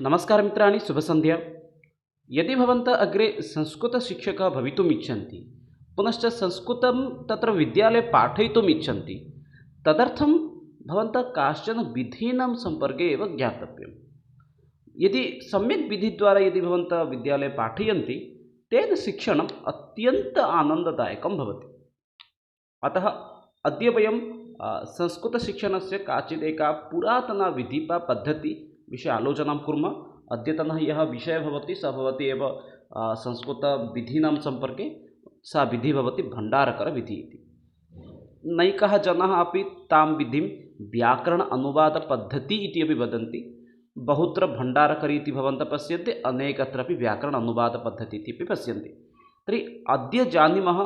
नमस्कार मित्राणि शुभसन्ध्या। यदि भवन्तः अग्रे संस्कृतशिक्षकः भवितुम् इच्छन्ति, पुनश्च संस्कृतं तत्र विद्यालये पाठयितुम् इच्छन्ति, तदर्थं भवन्तः काश्चन विधीनां सम्पर्के एव ज्ञातव्यम्। यदि सम्यक् विधिद्वारा यदि भवन्तः विद्यालये पाठयन्ति, तेन शिक्षणम् अत्यन्त आनन्ददायकं भवति। अतः अद्य वयं संस्कृतशिक्षणस्य काचिदेका पुरातना विधिः वा पद्धतिः विषये आलोचनां कुर्मः। अद्यतनः यः विषयः भवति सः भवति एव संस्कृतविधीनां सम्पर्के। सा विधिः भवति भण्डारकरविधिः इति। नैकाः जनाः अपि तां विधिं व्याकरण अनुवादपद्धतिः इति अपि वदन्ति। बहुत्र भण्डारकरी इति भवन्तः पश्यन्ति, अनेकत्रापि व्याकरण अनुवादपद्धतिः इति अपि पश्यन्ति। तर्हि अद्य जानीमः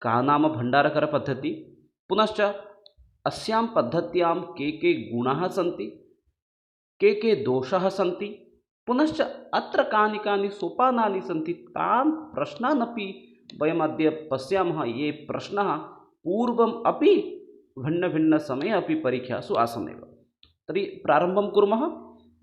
का नाम भण्डारकरपद्धतिः, पुनश्च अस्यां पद्धत्यां के गुणाः सन्ति, के दोषाः सन्ति, पुनश्च अत्र कानि कानि सोपानानि सन्ति, तान् प्रश्नान् अपि वयम् अद्य पश्यामः। ये प्रश्नाः पूर्वम् अपि भिन्नभिन्नसमये अपि परीक्षासु आसन् एव। तर्हि प्रारम्भं कुर्मः।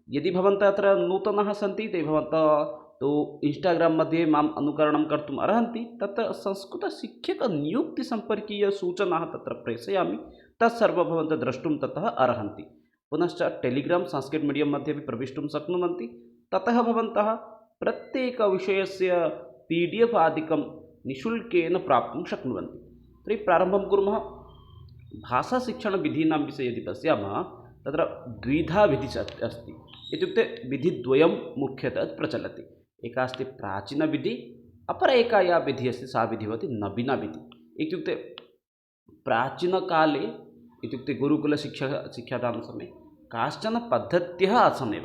यदि भवन्तः अत्र नूतनाः सन्ति ते भवन्तः तु इन्स्टाग्राम् मध्ये माम् अनुकरणं कर्तुम् अर्हन्ति। तत्र संस्कृतशिक्षकनियुक्तिसम्पर्कीयसूचनाः तत्र प्रेषयामि, तत्सर्वं भवन्तः द्रष्टुं ततः अर्हन्ति। पुनश्च टेलिग्राम् संस्कृत मीडियं मध्ये अपि प्रवेष्टुं शक्नुवन्ति। ततः भवन्तः प्रत्येकविषयस्य PDF आदिकं निःशुल्केन प्राप्तुं शक्नुवन्ति। तर्हि प्रारम्भं कुर्मः। भाषाशिक्षणविधीनां विषये यदि पश्यामः, तत्र द्विधा विधिः अस्ति। इत्युक्ते विधिद्वयं मुख्यतः प्रचलति। एका अस्ति प्राचीनविधिः, अपरा एका या विधिः अस्ति सा विधिः भवति नवीनविधिः। इत्युक्ते प्राचीनकाले इत्युक्ते गुरुकुलशिक्षादानं समये काश्चन पद्धत्यः आसन् एव,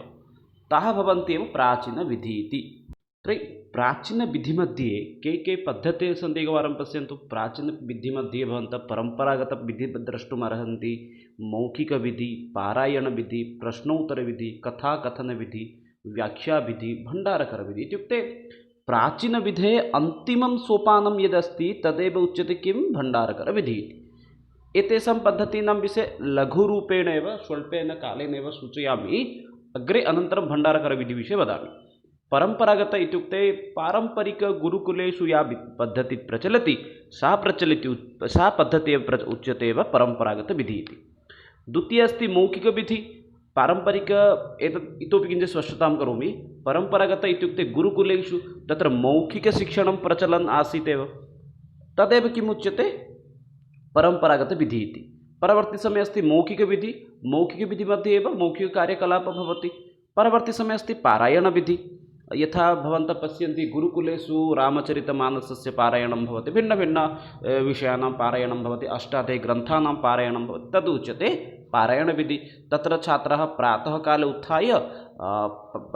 ताः भवन्ति एव प्राचीनविधिः इति। तर्हि प्राचीनविधिमध्ये के पद्धतयः सन्ति एकवारं पश्यन्तु। प्राचीनविधिमध्ये भवन्तः परम्परागतविधिः द्रष्टुम् अर्हन्ति। मौखिकविधिः, पारायणविधिः, प्रश्नोत्तरविधिः, कथाकथनविधिः, व्याख्याविधिः, भण्डारकरविधिः। इत्युक्ते प्राचीनविधेः अन्तिमं सोपानं यदस्ति तदेव उच्यते किं, भण्डारकरविधिः इति। एतेषां पद्धतीनां विषये लघुरूपेण एव स्वल्पेन कालेन एव सूचयामि। अग्रे अनन्तरं भण्डारकरविधिविषये वदामि। परम्परागत इत्युक्ते पारम्परिकगुरुकुलेषु या पद्धतिः प्रचलति सा पद्धतिः उच्यते एव परम्परागतविधिः इति। द्वितीया अस्ति मौखिकविधिः। पारम्परिक एतत् इतोपि किञ्चित् स्पष्टतां करोमि। परम्परागत इत्युक्ते गुरुकुलेषु तत्र मौखिकशिक्षणं प्रचलन् आसीत् एव, तदेव किम् उच्यते, परम्परागतविधिः इति। परवर्ती समये अस्ति मौखिकविधिः। मौखिकविधिमध्ये एव मौखिककार्यकलापः भवति। परवर्ती समये अस्ति पारायणविधिः। यथा भवन्तः पश्यन्ति गुरुकुलेषु रामचरितमानसस्य पारायणं भवति, भिन्नभिन्न विषयाणां पारायणं भवति, अष्टाध्यायी ग्रन्थानां पारायणं भवति, तद् उच्यते पारायणविधिः। तत्र छात्राः प्रातःकाले उत्थाय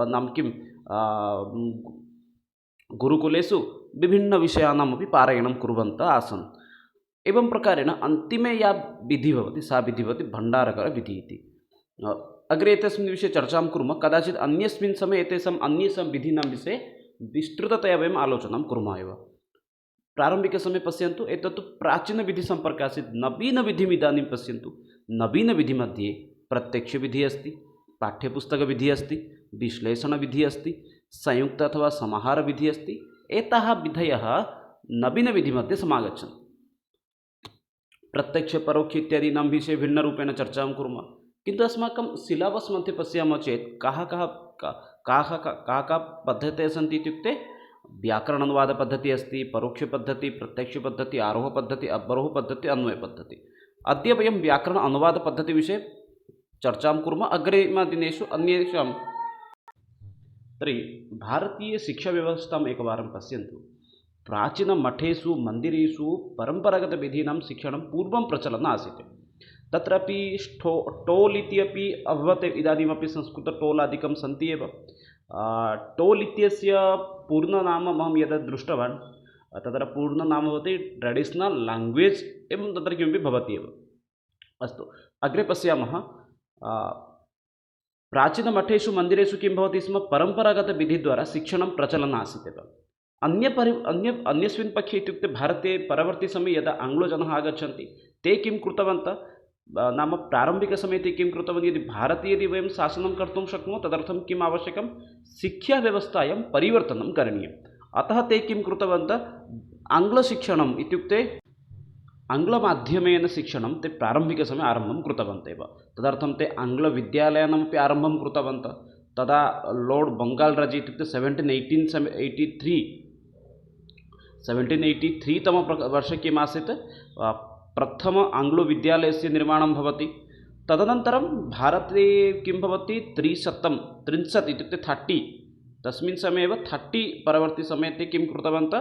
नाम किं गुरुकुलेषु विभिन्नविषयाणामपि पारायणं कुर्वन्तः आसन्। एवं प्रकारेण अन्तिमे या विधिः भवति सा विधिः भवति भण्डारकरविधिः इति। अग्रे एतस्मिन् विषये चर्चां कुर्मः। कदाचित् अन्यस्मिन् समये एतेषाम् अन्येषां विधीनां विषये विस्तृततया वयम् आलोचनां कुर्मः एव। प्रारम्भिकसमये पश्यन्तु, एतत्तु प्राचीनविधिसम्पर्कः आसीत्। नवीनविधिम् इदानीं पश्यन्तु। नवीनविधिमध्ये प्रत्यक्षविधिः अस्ति, पाठ्यपुस्तकविधिः अस्ति, विश्लेषणविधिः अस्ति, संयुक्त अथवा समाहारविधिः अस्ति। एताः विधयः नवीनविधिमध्ये समागच्छन्ति। प्रत्यक्ष परोक्ष इत्यादीनां विषये भिन्नरूपेण चर्चां कुर्मः। किन्तु अस्माकं सिलेबस् मध्ये पश्यामः चेत् काः पद्धतयः सन्ति इत्युक्ते व्याकरण अनुवादपद्धतिः अस्ति, परोक्षपद्धतिः, प्रत्यक्षपद्धतिः, आरोहपद्धतिः, अवरोहपद्धतिः, अन्वयपद्धतिः। अद्य वयं व्याकरण अनुवादपद्धतिविषये चर्चां कुर्मः। अग्रिमदिनेषु अन्येषां। तर्हि भारतीयशिक्षाव्यवस्थाम् एकवारं पश्यन्तु। प्राचीनमठेषु मन्दिरेषु परम्परागतविधीनां शिक्षणं पूर्वं प्रचलन् आसीत्। तत्रापि टोल् इति अपि अभवत्। इदानीमपि संस्कृतटोलादिकं सन्ति एव। टोल् इत्यस्य पूर्णनाम अहं यदा दृष्टवान्, तत्र पूर्णनाम भवति ट्रेडिशनल् लाङ्ग्वेज्, एवं तत्र किमपि भवति एव। अस्तु, अग्रे पश्यामः। प्राचीनमठेषु मन्दिरेषु किं भवति स्म, परम्परागतविधिद्वारा शिक्षणं प्रचलन् आसीत् एव। अन्यस्मिन् पक्षे इत्युक्ते भारते परवर्ती समये यदा आङ्ग्लजनाः आगच्छन्ति, ते किं कृतवन्तः, नाम प्रारम्भिकसमये ते किं कृतवन्तः, यदि भारते यदि वयं शासनं कर्तुं शक्नुमः तदर्थं किम् आवश्यकं, शिक्षाव्यवस्थायां परिवर्तनं करणीयम्। अतः ते किं कृतवन्तः, आङ्ग्लशिक्षणम् इत्युक्ते आङ्ग्लमाध्यमेन शिक्षणं ते प्रारम्भिकसमये आरम्भं कृतवन्तः एव। तदर्थं ते आङ्ग्लविद्यालयानामपि आरम्भं कृतवन्तः। तदा लोर्ड् बङ्गाल् राज् इत्युक्ते 1783 तमवर्षे किम् आसीत्, प्रथम आङ्ग्लविद्यालयस्य निर्माणं भवति। तदनन्तरं भारते किं भवति, 30 इत्युक्ते 30, तस्मिन् समये एव 30 परवर्ती समये ते किं कृतवन्तः,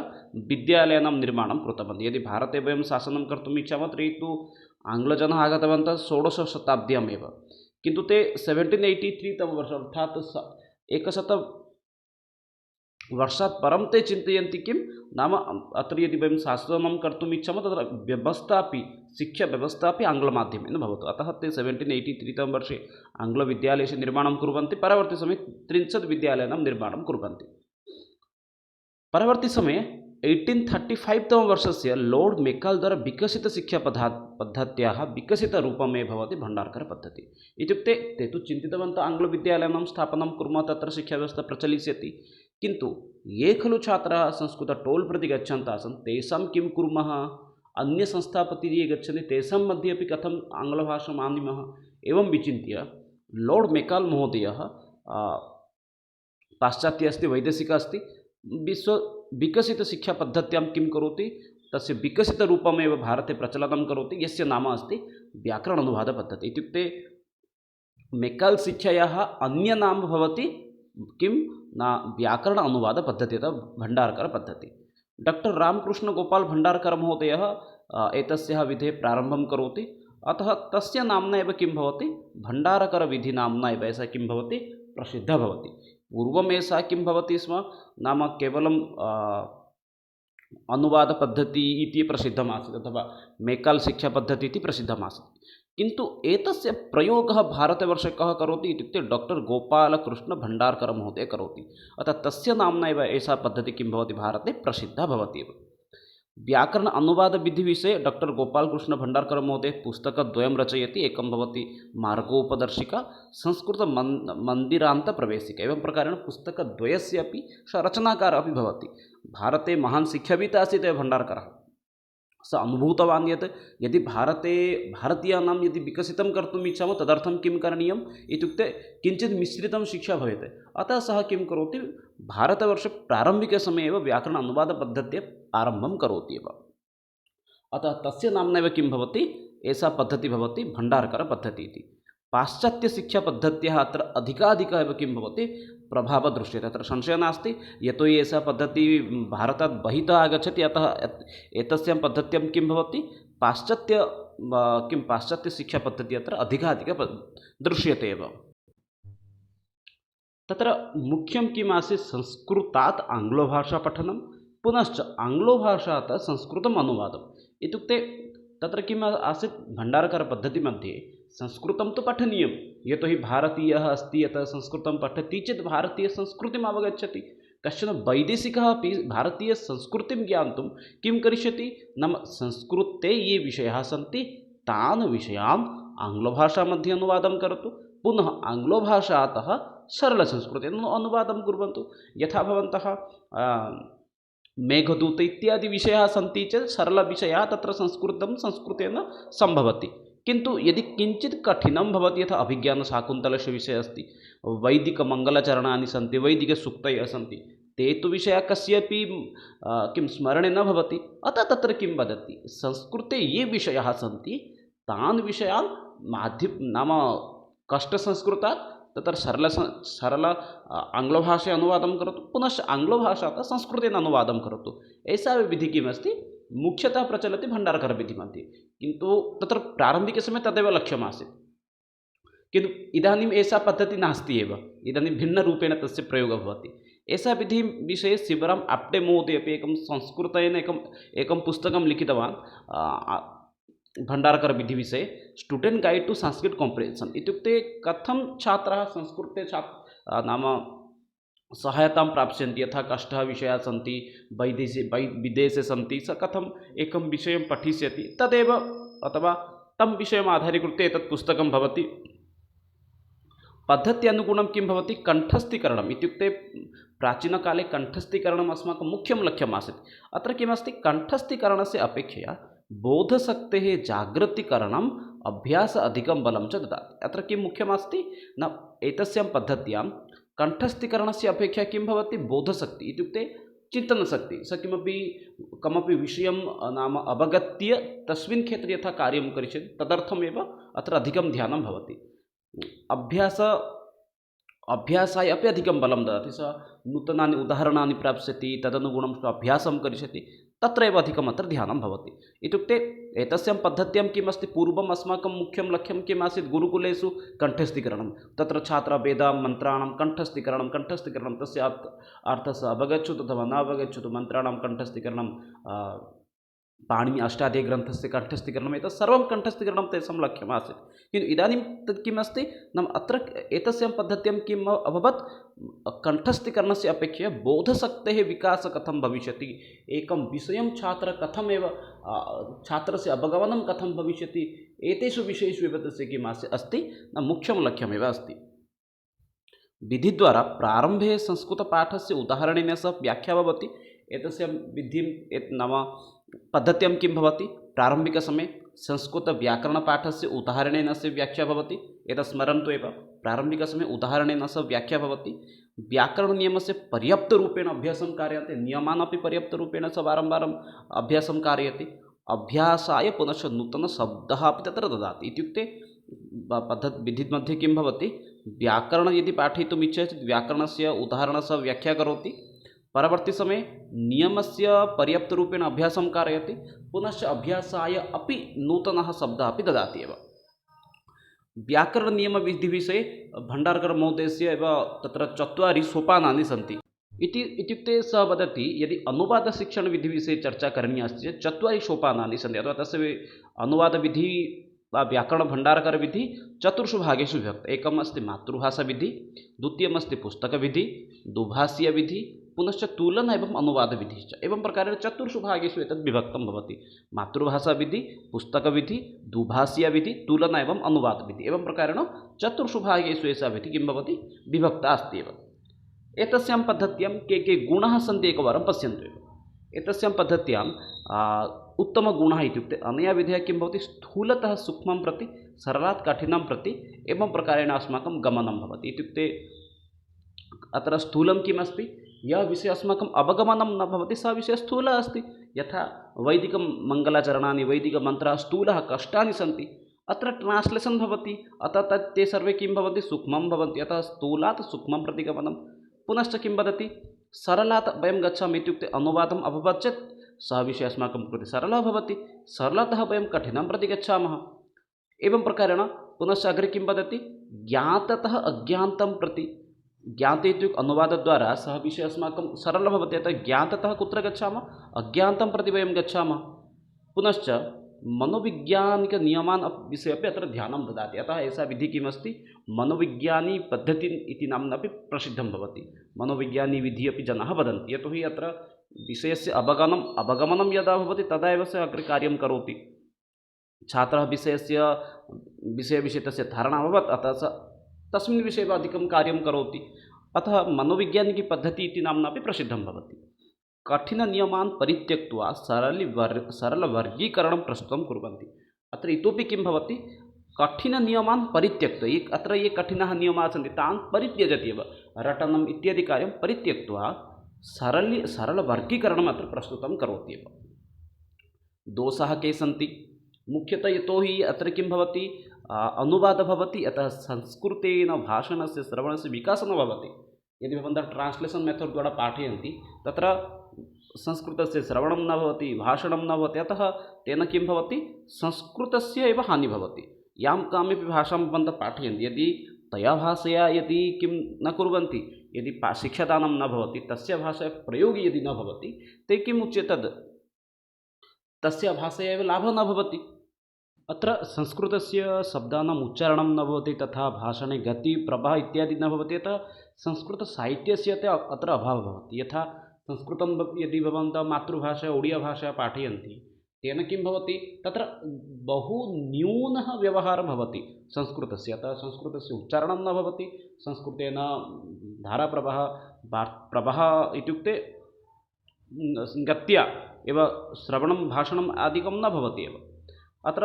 विद्यालयानां निर्माणं कृतवन्तः। यदि भारते वयं शासनं कर्तुम् इच्छामः तर्हि तु आङ्ग्लजनाः आगतवन्तः 16 शताब्द्याम् एव, किन्तु ते 1783 तमवर्षे अर्थात् 100 वर्षात् परं ते चिन्तयन्ति किं नाम, अत्र यदि वयं शासनं कर्तुम् इच्छामः तत्र व्यवस्थापि, शिक्षाव्यवस्थापि आङ्ग्लमाध्यमेन भवतु। अतः ते 1783 तमवर्षे आङ्ग्लविद्यालयस्य निर्माणं कुर्वन्ति, परवर्ती समये 30 विद्यालयानां निर्माणं कुर्वन्ति। परवर्ती समये 1835 तमवर्षस्य लोर्ड् मेकाल् द्वारा विकसितशिक्षापद्धत्याः विकसितरूपमेव भवति भण्डारकरपद्धतिः। इत्युक्ते ते तु चिन्तितवन्तः आङ्ग्लविद्यालयानां स्थापनं कुर्मः, तत्र शिक्षाव्यवस्था प्रचलिष्यति, किन्तु ये खलु छात्राः संस्कृत टोल् प्रति गच्छन्तः आसन् तेषां किं कुर्मः, अन्यसंस्था प्रति ये गच्छन्ति तेषां मध्ये अपि कथम् आङ्ग्लभाषाम् आनीमः, एवं विचिन्त्य लोर्ड् मेकाल् महोदयः पाश्चात्य अस्ति, वैदेशिकः अस्ति, विकसितशिक्षापद्धत्यां किं करोति, तस्य विकसितरूपमेव भारते प्रचलनं करोति, यस्य नाम अस्ति व्याकरण अनुवादपद्धतिः। इत्युक्ते मेकाल् शिक्षायाः अन्यनाम भवति किं न, व्याकरण अनुवादपद्धतिः अथवा भण्डारकरपद्धतिः। डॉक्टर रामकृष्णगोपाल भण्डारकर महोदयः एतस्याः विधेः प्रारम्भं करोति। अतः तस्य नाम्ना एव किं भवति, भण्डारकरविधि नाम्ना एव एषः किं भवति, प्रसिद्धः भवति। पूर्वम् एषः किं भवति स्म, नाम केवलं अनुवादपद्धतिः इति प्रसिद्धमासीत् अथवा मेकाल् शिक्षापद्धतिः इति प्रसिद्धमासीत्, किन्तु एतस्य प्रयोगः भारतवर्षे कः करोति इत्युक्ते डॉक्टर गोपालकृष्ण भण्डारकर महोदयः करोति। अतः तस्य नाम्ना एव एषा पद्धतिः किं भवति, भारते प्रसिद्धा भवति एव। व्याकरण अनुवादविधिविषये डॉक्टर गोपालकृष्ण भण्डारकर महोदयः पुस्तकद्वयं रचयति। एकं भवति मार्गोपदर्शिका, संस्कृत मन्दिरान्तप्रवेशिका। एवं प्रकारेण पुस्तकद्वयस्य अपि सः रचनाकारः अपि भवति। भारते महान् शिक्षावित् आसीत् भण्डारकरः। सः अनुभूतवान् यत् यदि भारते भारतीयानां यदि विकसितं कर्तुम् इच्छामः तदर्थं किं करणीयम् इत्युक्ते किञ्चित् मिश्रितं शिक्षा भवेत्। अतः सः किं करोति, भारतवर्षे प्रारम्भिकसमये एव व्याकरण अनुवादपद्धत्याः आरम्भं करोति एव। अतः तस्य नाम्ना एव किं भवति, एषा पद्धतिः भवति भण्डारकरपद्धतिः इति। पाश्चात्यशिक्षापद्धत्याः अत्र अधिकाधिकः एव किं भवति, प्रभावः दृश्यते, अत्र संशयः नास्ति। यतोहि एषा पद्धतिः भारतात् बहितः आगच्छति, अतः एतस्यां पद्धत्यां किं भवति, पाश्चात्यशिक्षापद्धतिः अत्र अधिकाधिकः दृश्यते एव। तत्र मुख्यं किम् आसीत्, संस्कृतात् आङ्ग्लभाषापठनं, पुनश्च आङ्ग्लभाषातः संस्कृतम् अनुवादम्। इत्युक्ते तत्र किम् आसीत्, भण्डारकरपद्धतिमध्ये संस्कृतं तु पठनीयं, यतोहि भारतीयः अस्ति, अतः संस्कृतं पठति चेत् भारतीयसंस्कृतिम् अवगच्छति। कश्चन वैदेशिकः अपि भारतीयसंस्कृतिं ज्ञातुं किं करिष्यति, नाम संस्कृते ये विषयाः सन्ति तान् विषयान् आङ्ग्लभाषामध्ये अनुवादं करोतु, पुनः आङ्ग्लभाषातः सरलसंस्कृतेन अनुवादं कुर्वन्तु। यथा भवन्तः मेघदूत इत्यादि विषयाः सन्ति चेत् सरलविषयाः तत्र संस्कृतेन सम्भवति, किन्तु यदि किञ्चित् कठिनं भवति, यथा अभिज्ञानशाकुन्तलस्य विषयः अस्ति, वैदिकमङ्गलचरणानि सन्ति, वैदिकसूक्तयः सन्ति, ते तु विषयाः कस्यापि किं स्मरणे न भवति। अतः तत्र किं वदति, संस्कृते ये विषयाः सन्ति तान् विषयान् नाम कष्टसंस्कृतात् तत्र सरल आङ्ग्लभाषया अनुवादं करोतु, पुनश्च आङ्ग्लभाषातः संस्कृतेन अनुवादं करोतु। एषा विधिः किमस्ति, मुख्यतः प्रचलति भण्डारकरविधिमध्ये, किन्तु तत्र प्रारम्भिकसमये तदेव लक्ष्यमासीत्, किन्तु इदानीम् एषा पद्धतिः नास्ति एव, इदानीं भिन्नरूपेण तस्य प्रयोगः भवति। एषा विधिः विषये शिवराम आप्टे महोदय अपि एकं संस्कृतेन एकं पुस्तकं लिखितवान् भण्डारकरविधिविषये, स्टूडेण्ट् गैड् टु संस्कृत कॉम्प्रिहेन्शन्। इत्युक्ते कथं छात्राः संस्कृते नाम सहायतां प्राप्स्यन्ति, यथा कष्टः विषयाः सन्ति, विदेशे सन्ति, स कथम् एकं विषयं पठिष्यति तदेव, अथवा तं विषयम् आधारीकृत्य एतत् पुस्तकं भवति। पद्धत्यनुगुणं किं भवति, कण्ठस्थीकरणम् इत्युक्ते प्राचीनकाले कण्ठस्थीकरणम् अस्माकं मुख्यं लक्ष्यम् आसीत्। अत्र किमस्ति, कण्ठस्थीकरणस्य अपेक्षया बोधशक्तेः जागृतीकरणम् अभ्यास अधिकं बलं च ददाति। अत्र किं मुख्यमस्ति न, एतस्यां पद्धत्यां कण्ठस्थीकरणस्य अपेक्षया किं भवति, बोधशक्ति इत्युक्ते चिन्तनशक्ति। स कमपि विषयं नाम अवगत्य तस्मिन् क्षेत्रे यथा कार्यं करिष्यति तदर्थमेव अत्र अधिकं ध्यानं भवति। अभ्यासाय अपि अधिकं बलं ददाति। स नूतनानि उदाहरणानि प्राप्स्यति, तदनुगुणं अभ्यासं करिष्यति, तत्र एव अधिकम् अत्र ध्यानं भवति। इत्युक्ते एतस्यां पद्धत्यां किम् अस्ति, पूर्वम् अस्माकं मुख्यं लक्ष्यं किम् आसीत्, गुरुकुलेषु कण्ठस्थीकरणं, तत्र छात्राः वेदां मन्त्राणां कण्ठस्थीकरणं तस्य अर्थस्य अवगच्छतु अथवा न अवगच्छतु, मन्त्राणां कण्ठस्थीकरणं, पाणिनि अष्टाध्यायीग्रन्थस्य कण्ठस्थीकरणम्, एतत् सर्वं कण्ठस्थीकरणं तेषां लक्ष्यम् आसीत्। किन्तु इदानीं तत् किम् अस्ति नाम, अत्र एतस्यां पद्धत्यां किम् अभवत्, कण्ठस्थीकरणस्य अपेक्षया बोधशक्तेः विकासः कथं भविष्यति, एकं विषयं छात्रस्य अवगमनं कथं भविष्यति, एतेषु विषयेषु एव तस्य किम् अस्ति न, मुख्यं लक्ष्यमेव अस्ति। विधिद्वारा प्रारम्भे संस्कृतपाठस्य उदाहरणेन सह व्याख्या भवति। एतस्य विधिं नाम पद्धत्यां किं भवति, प्रारम्भिकसमये संस्कृतव्याकरणपाठस्य उदाहरणेन सह व्याख्या भवति। एतत् स्मरन्तु एव, प्रारम्भिकसमये उदाहरणेन सह व्याख्या भवति। व्याकरणनियमस्य पर्याप्तरूपेण अभ्यासं कार्यते, नियमान् अपि पर्याप्तरूपेण स वारं अभ्यासं कारयति। अभ्यासाय पुनश्च नूतनशब्दः अपि तत्र ददाति। इत्युक्ते विधिमध्ये किं भवति, व्याकरणं यदि पाठयितुम् इच्छति चेत् व्याकरणस्य उदाहरणस्य व्याख्या करोति, परवर्ती समय नियमस्य पर्याप्तरूपेण अभ्यासं कारयति, पुनश्च अभ्यासाय अपि नूतनः शब्दः अपि ददाति एव। व्याकरणनियमविधिविषये भण्डारकरमहोदयस्य एव तत्र 4 सोपानानि सन्ति। इत्युक्ते सः वदति, यदि अनुवादशिक्षणविधिविषये चर्चा करणीया अस्ति चेत् 4 सोपानानि सन्ति, अथवा तस्य अनुवादविधिः वा व्याकरणभण्डारकरविधिः 4 भागेषु विभक्तः। एकम् अस्ति मातृभाषाविधिः, द्वितीयमस्ति पुस्तकविधिः, दुभाषीयविधिः, पुनश्च तुलन एवं अनुवादविधिः च। एवं प्रकारेण 4 भागेषु एतद् विभक्तं भवति। मातृभाषाविधिः, पुस्तकविधिः, दुभाषीयविधिः, तुलन एवं अनुवादविधिः, एवं प्रकारेण 4 भागेषु एषा विधिः किं भवति, विभक्ता अस्ति एव। एतस्यां पद्धत्यां के गुणाः सन्ति एकवारं पश्यन्तु एव। एतस्यां पद्धत्यां उत्तमगुणः इत्युक्ते अनया विधया किं भवति, स्थूलतः सूक्ष्मं प्रति, सरलात् कठिनं प्रति, एवं प्रकारेण अस्माकं गमनं भवति। इत्युक्ते अत्र स्थूलं किम् अस्ति, यः विषयः अस्माकम् अवगमनं न भवति सः विषयः स्थूलः अस्ति। यथा वैदिकमङ्गलाचरणानि, वैदिकमन्त्राः स्थूलः कष्टानि सन्ति, अत्र ट्रान्स्लेशन् भवति, अतः ते सर्वे किं भवन्ति, सूक्ष्मं भवन्ति। अतः स्थूलात् सूक्ष्मं प्रति गमनं। पुनश्च किं वदति, सरलात् वयं गच्छामः, इत्युक्ते अनुवादम् अभवत् चेत् सः विषयः अस्माकं कृते सरलः भवति, सरलतः वयं कठिनं प्रति गच्छामः। एवं प्रकारेण पुनश्च अग्रे किं वदति, ज्ञाततः अज्ञातं प्रति। ज्ञाते इत्युक्ते अनुवादद्वारा सः विषयः अस्माकं सरलः भवति, अतः ज्ञाततः कुत्र गच्छामः, अज्ञातं प्रति वयं गच्छामः। पुनश्च मनोवैज्ञानिकनियमान् विषये अपि अत्र ध्यानं ददाति। अतः एषा विधिः किमस्ति, मनोविज्ञानी पद्धतिः इति नाम्ना अपि प्रसिद्धं भवति। मनोविज्ञानी विधिः अपि जनाः वदन्ति, यतोहि अत्र विषयस्य अवगमनं यदा भवति तदा एव सः अग्रे कार्यं करोति। छात्रः विषये तस्य धारणा अभवत्, अतः सः तस्मिन् विषये एव अधिकं कार्यं करोति। अतः मनोविज्ञानिकी पद्धतिः इति नाम्ना अपि प्रसिद्धं भवति। कठिननियमान् परित्यक्त्वा सरलवर्गीकरणं प्रस्तुतं कुर्वन्ति। अत्र इतोपि किं भवति, कठिननियमान् परित्यक्त्वा, अत्र ये कठिनाः नियमाः सन्ति तान् परित्यजति एव, रटनम् इत्यादि कार्यं परित्यक्त्वा सरलवर्गीकरणम् अत्र प्रस्तुतं करोति एव। दोषाः के सन्ति, मुख्यतः यतोहि अत्र किं भवति, अनुवादः भवति, अतः संस्कृतेन भाषणस्य श्रवणस्य विकासः न भवति। यदि भवन्तः ट्रान्स्लेशन् मेथड् द्वारा पाठयन्ति, तत्र संस्कृतस्य श्रवणं न भवति, भाषणं न भवति, अतः तेन किं भवति, संस्कृतस्य एव हानिः भवति। यां कामपि भाषां भवन्तः पाठयन्ति, यदि तया भाषया यदि किं न कुर्वन्ति, यदि शिक्षादानं न भवति, तस्य भाषायाः प्रयोगे यदि न भवति, ते किम् उच्यते, तस्य भाषया एव लाभः न भवति। अत्र संस्कृतस्य शब्दानाम् उच्चारणं न भवति, तथा भाषणे गति प्रवाह इत्यादि न भवति, अतः संस्कृतसाहित्यस्य अत्र अभावः भवति। यथा संस्कृतं यदि भवन्तः मातृभाषा ओडिया भाषा पाठयन्ति, तेन किं भवति तत्र बहु न्यूनः व्यवहारः भवति संस्कृतस्य। अतः संस्कृतस्य उच्चारणं न भवति, संस्कृतेन धाराप्रवाहः प्रवाहः इत्युक्ते गत्या एव श्रवणं भाषणम् आदिकं न भवति एव। अत्र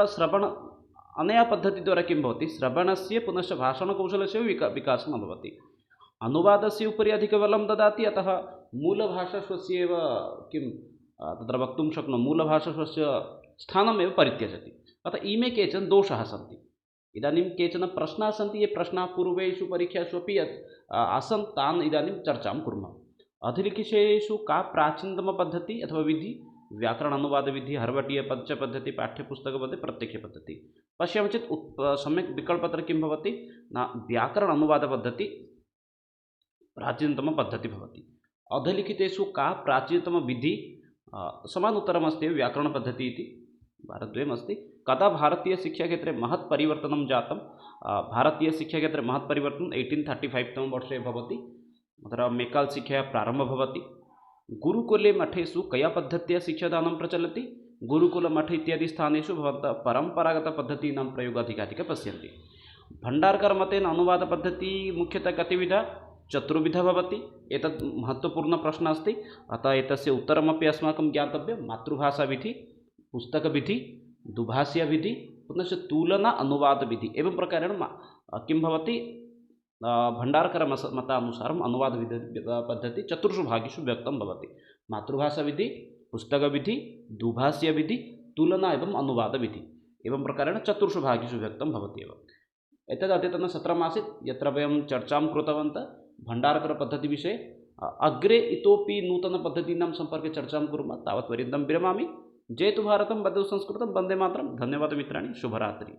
अनया पद्धतिद्वारा किं भवति, श्रवणस्य पुनश्च भाषणकौशलस्य विकासः न भवति। अनुवादस्य उपरि अधिकबलं ददाति, अतः मूलभाषा स्वस्य एव किं तत्र वक्तुं शक्नोमि, मूलभाषा स्वस्य स्थानमेव परित्यजति। अतः इमे केचन दोषाः सन्ति। इदानीं केचन प्रश्नाः सन्ति, ये प्रश्नाः पूर्वेषु परीक्षासु अपि आसन्, तान् इदानीं चर्चां कुर्मः। अधिलिखितेषु का प्राचीनतमपद्धतिः अथवा विधि? व्याकरण अनुवादविधिः, हर्वटीय पद्धति, पाठ्यपुस्तकपद्धति, प्रत्यक्षपद्धति। पश्यामः चेत् सम्यक् विकल्पत्र किं भवति न, व्याकरण अनुवादपद्धति प्राचीनतमपद्धतिः भवति। अधलिखितेषु का प्राचीनतमविधिः? समानोत्तरमस्ति व्याकरणपद्धतिः इति, भारद्वयमस्ति। कदा भारतीयशिक्षाक्षेत्रे महत् परिवर्तनं जातं? भारतीयशिक्षाक्षेत्रे महत् परिवर्तनं 1835 तमे वर्षे भवति। तत्र मेकाल् शिक्षायाः प्रारम्भः भवति। गुरुकुले मठेषु कया पद्धत्या शिक्षादानं प्रचलति? गुरुकुलमठ इत्यादि स्थानेषु भवन्तः परम्परागतपद्धतीनां प्रयोगः अधिकाधिकं पश्यन्ति। भण्डारकर्मतेन अनुवादपद्धतिः मुख्यतः कतिविधा? चतुर्विधा भवति। एतत् महत्त्वपूर्णप्रश्नः अस्ति, अतः एतस्य उत्तरमपि अस्माकं ज्ञातव्यं। मातृभाषाविधिः, पुस्तकविधिः, दुभाषीयविधिः, पुनश्च तुलना अनुवादविधिः। एवं प्रकारेण किं भवति, भण्डारकरमतानुसारम् अनुवादपद्धतिः चतुर्षु भागेषु व्यक्तं भवति। मातृभाषाविधिः, पुस्तकविधिः, दुभाषीयविधिः, तुलना एवं अनुवादविधिः। एवं प्रकारेण चतुर्षु भागेषु व्यक्तं भवति एव। एतद् अद्यतनसत्रमासीत्, यत्र वयं चर्चां कृतवन्तः भण्डारकरपद्धतिविषये। अग्रे इतोपि नूतनपद्धतीनां सम्पर्के चर्चां कुर्मः। तावत्पर्यन्तं विरमामि। जयतु भारतं, वन्दे संस्कृतं, वन्दे मातरं। धन्यवादः मित्राणि, शुभरात्रिः।